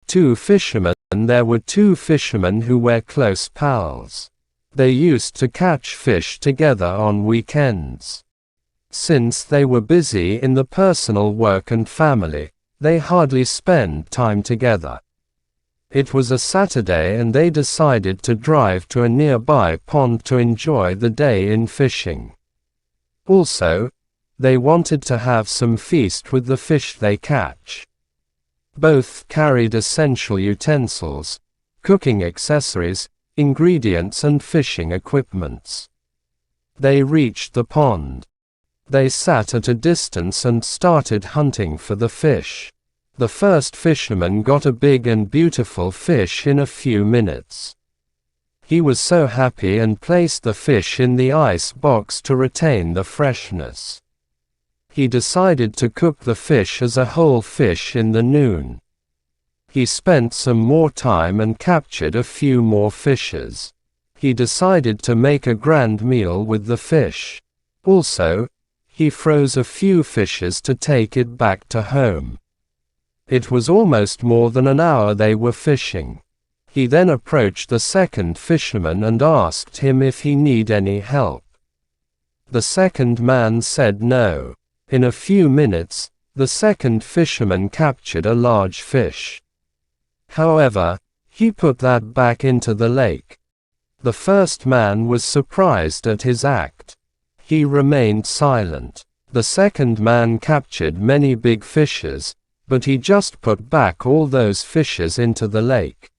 two fishermen. There were two fishermen who were close pals. They used to catch fish together on weekends. Since they were busy in the personal work and family, they hardly spent time together. It was a Saturday and they decided to drive to a nearby pond to enjoy the day in fishing. Also, they wanted to have some feast with the fish they catch. Both carried essential utensils, cooking accessories, ingredients and fishing equipments. They reached the pond. They sat at a distance and started hunting for the fish. The first fisherman got a big and beautiful fish in a few minutes. He was so happy and placed the fish in the ice box to retain the freshness. He decided to cook the fish as a whole fish in the noon. He spent some more time and captured a few more fishes. He decided to make a grand meal with the fish. Also, he froze a few fishes to take it back to home. It was almost more than an hour they were fishing. He then approached the second fisherman and asked him if he needed any help. The second man said no. In a few minutes, the second fisherman captured a large fish. However, he put that back into the lake. The first man was surprised at his act. He remained silent. The second man captured many big fishes, but he just put back all those fishes into the lake.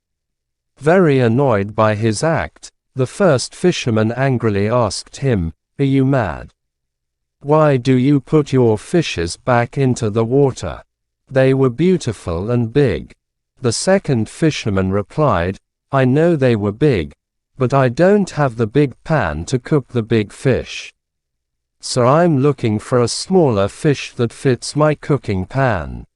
Very annoyed by his act, the first fisherman angrily asked him, "Are you mad? Why do you put your fishes back into the water? They were beautiful and big." The second fisherman replied, "I know they were big, but I don't have the big pan to cook the big fish. So I'm looking for a smaller fish that fits my cooking pan.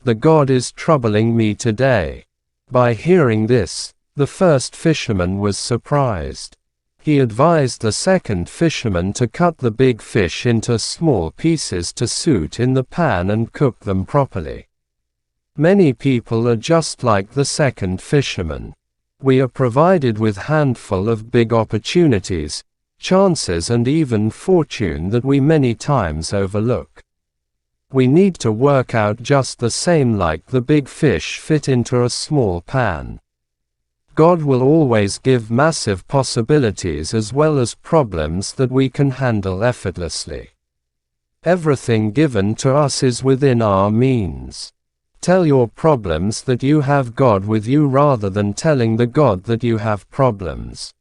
The God is troubling me today." By hearing this, the first fisherman was surprised. He advised the second fisherman to cut the big fish into small pieces to suit in the pan and cook them properly. Many people are just like the second fisherman. We are provided with a handful of big opportunities, chances and even fortune that we many times overlook. We need to work out just the same like the big fish fit into a small pan. God will always give massive possibilities as well as problems that we can handle effortlessly. Everything given to us is within our means. Tell your problems that you have God with you rather than telling the God that you have problems.